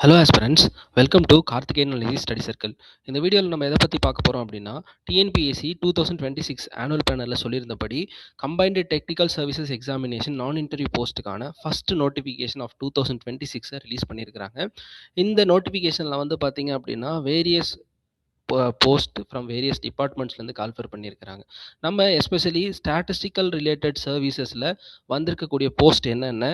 Hello aspirants, welcome to Karthikeyan analysis study circle. இந்த வீடியோவில் நம்ம எதை பற்றி பார்க்க போகிறோம் அப்படின்னா, டிஎன்பிஎஸ்சி 2026 ஆனுவல் பேனலில் சொல்லியிருந்தபடி combined technical services examination non interview போஸ்ட்டுக்கான ஃபர்ஸ்ட் நோட்டிஃபிகேஷன் ஆஃப் 2026 ரிலீஸ் பண்ணியிருக்கிறாங்க. இந்த நோட்டிஃபிகேஷனில் வந்து பார்த்தீங்க அப்படின்னா வேரியஸ் போஸ்ட் ஃப்ரம் வேரியஸ் டிபார்ட்மெண்ட்ஸ்லேருந்து கால்ஃபர் பண்ணியிருக்கிறாங்க. நம்ம எஸ்பெஷலி ஸ்டாட்டிஸ்டிக்கல் ரிலேட்டட் சர்வீசஸில் வந்திருக்கக்கூடிய போஸ்ட் என்னென்ன,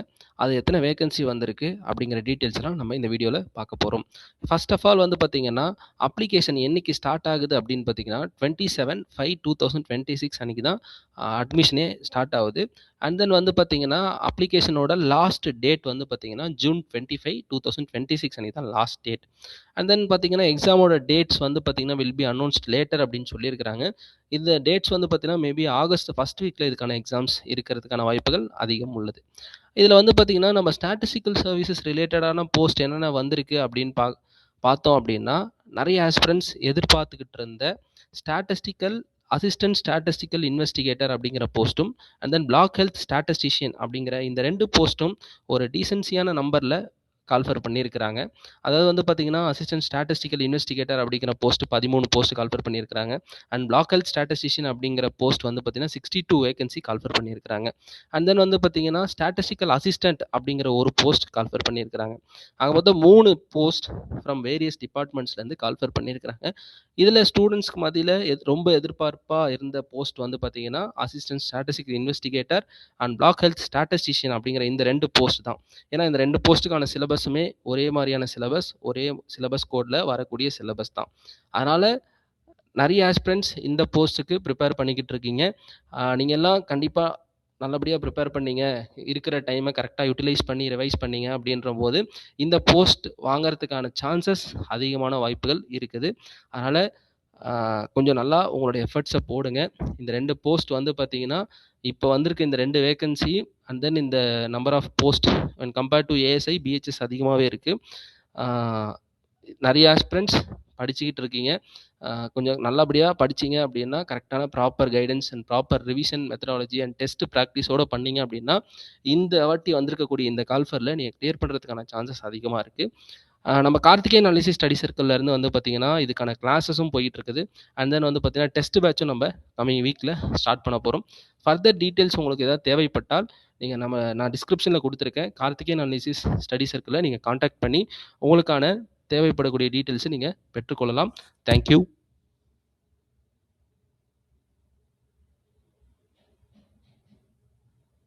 அது எத்தனை வேகன்சி வந்திருக்கு அப்படிங்கிற டீட்டெயில்ஸ்லாம் நம்ம இந்த வீடியோவில் பார்க்க போகிறோம். ஃபர்ஸ்ட் ஆஃப் ஆல் வந்து பார்த்தீங்கன்னா, அப்ளிகேஷன் என்னைக்கு ஸ்டார்ட் ஆகுது அப்படின்னு பார்த்தீங்கன்னா 27/5/2026 அன்றைக்கி தான் அட்மிஷனே ஸ்டார்ட் ஆகுது. அண்ட் தென் வந்து பார்த்தீங்கன்னா அப்ளிகேஷனோட லாஸ்ட் டேட் வந்து பார்த்தீங்கன்னா June 25, 2026 அன்றைக்கி தான் லாஸ்ட் டேட். அண்ட் தென் பார்த்தீங்கன்னா எக்ஸாமோட டேட்ஸ் வந்து பார்த்தீங்கன்னா வில் பி அனௌன்ஸ்ட் லேட்டர் அப்படின்னு சொல்லியிருக்கிறாங்க. இந்த டேட்ஸ் வந்து பார்த்தீங்கன்னா மேபி ஆகஸ்ட் ஃபர்ஸ்ட் வீக்கில் இதுக்கான எக்ஸாம்ஸ் இருக்கிறதுக்கான வாய்ப்புகள் அதிகம் உள்ளது. இதில் வந்து பார்த்தீங்கன்னா நம்ம ஸ்டாட்டிஸ்டிக்கல் சர்வீசஸ் ரிலேட்டடான போஸ்ட் என்னென்ன வந்திருக்கு அப்படின்னு பார்த்தோம் அப்படின்னா, நிறைய ஆஸ்பிரண்ட்ஸ் எதிர்பார்த்துக்கிட்டு இருந்த ஸ்டாட்டிஸ்டிக்கல் அசிஸ்டன்ட் ஸ்டாட்டிஸ்டிக்கல் இன்வெஸ்டிகேட்டர் அப்படிங்கிற போஸ்ட்டும் and then block health statistician அப்படிங்கிற இந்த 2 போஸ்ட்டும் ஒரு டீசென்சியான நம்பரில் கால்ஃபர் பண்ணியிருக்கிறாங்க. அதாவது வந்து பார்த்தீங்கன்னா அசிஸ்டன்ட் ஸ்டாட்டிஸ்டிக்கல் இன்வெஸ்டிகேட்டர் அப்படிங்கிற போஸ்ட் 13 போஸ்ட் கால்ஃபர் பண்ணியிருக்கிறாங்க. அண்ட் பிளாக் ஹெல்த் ஸ்டாட்டிஸ்டிஷியன் அப்படிங்கிற போஸ்ட் வந்து பார்த்தீங்கன்னா 62 வேகன்சி கால்ஃபர் பண்ணியிருக்கிறாங்க. அண்ட் தென் வந்து பார்த்தீங்கன்னா ஸ்டாட்டிஸ்டிக்கல் அசிஸ்டன்ட் அப்படிங்கிற ஒரு போஸ்ட் கால்ஃபர் பண்ணியிருக்கிறாங்க. ஆக மொத்தம் 3 போஸ்ட் ஃப்ரம் வேரியஸ் டிபார்ட்மெண்ட்ஸ்லேருந்து கால்ஃபர் பண்ணியிருக்கிறாங்க. இதில் ஸ்டூடெண்ட்ஸ்க்கு மத்தியில் ரொம்ப எதிர்பார்ப்பாக இருந்த போஸ்ட் வந்து பார்த்தீங்கன்னா assistant statistical investigator and block health statistician அப்படிங்கிற இந்த 2 போஸ்ட் தான். ஏன்னா இந்த 2 போஸ்ட்டுக்கான சிலபஸுமே ஒரே மாதிரியான சிலபஸ், ஒரே சிலபஸ் கோடில் வரக்கூடிய சிலபஸ் தான். அதனால் நிறைய ஆஸ்பிரண்ட்ஸ் இந்த போஸ்ட்டுக்கு ப்ரிப்பேர் பண்ணிக்கிட்டு இருக்கீங்க. நீங்கள் எல்லாம் கண்டிப்பாக நல்லபடியாக ப்ரிப்பேர் பண்ணீங்க, இருக்கிற டைமை கரெக்டாக யூட்டிலைஸ் பண்ணி ரிவைஸ் பண்ணீங்க அப்படின்ற போது இந்த போஸ்ட் வாங்கிறதுக்கான சான்சஸ் அதிகமான வாய்ப்புகள் இருக்குது. அதனால் கொஞ்சம் நல்லா உங்களுடைய எஃபர்ட்ஸை போடுங்க. இந்த 2 போஸ்ட் வந்து பார்த்தீங்கன்னா இப்போ வந்திருக்க இந்த 2 வேகன்சி அண்ட் தென் இந்த number of post when compared to ASI PHS அதிகமாகவே இருக்குது. நிறைய ஆஸ்பிரண்ட்ஸ் படிச்சுக்கிட்டு இருக்கீங்க. கொஞ்சம் நல்லபடியாக படிச்சிங்க அப்படின்னா கரெக்டான proper guidance and proper revision methodology and test ப்ராக்டிஸோடு பண்ணிங்க அப்படின்னா இந்த வாட்டி வந்திருக்கக்கூடிய இந்த கால்ஃபரில் நீங்கள் கிளியர் பண்ணுறதுக்கான சான்சஸ் அதிகமாக இருக்குது. நம்ம கார்த்திகேயன் அனாலிசிஸ் ஸ்டடி சர்க்கிள்லேருந்து வந்து பார்த்தீங்கன்னா இதுக்கான கிளாஸஸும் போயிட்டு இருக்குது. அண்ட் தென் வந்து பார்த்தீங்கன்னா டெஸ்ட் பேட்சும் நம்ம கம்மிங் வீக்கில் ஸ்டார்ட் பண்ண போகிறோம். ஃபர்தர் டீட்டெயில்ஸ் உங்களுக்கு ஏதாவது தேவைப்பட்டால் நீங்கள் நான் டிஸ்கிரிப்ஷனில் கொடுத்துருக்கேன் கார்த்திகேயன் அனாலிசிஸ் ஸ்டடி சர்க்கிளில் நீங்கள் காண்டாக்ட் பண்ணி உங்களுக்கான தேவைப்படக்கூடிய டீட்டெயில்ஸை நீங்கள் பெற்றுக்கொள்ளலாம். தேங்க்யூ.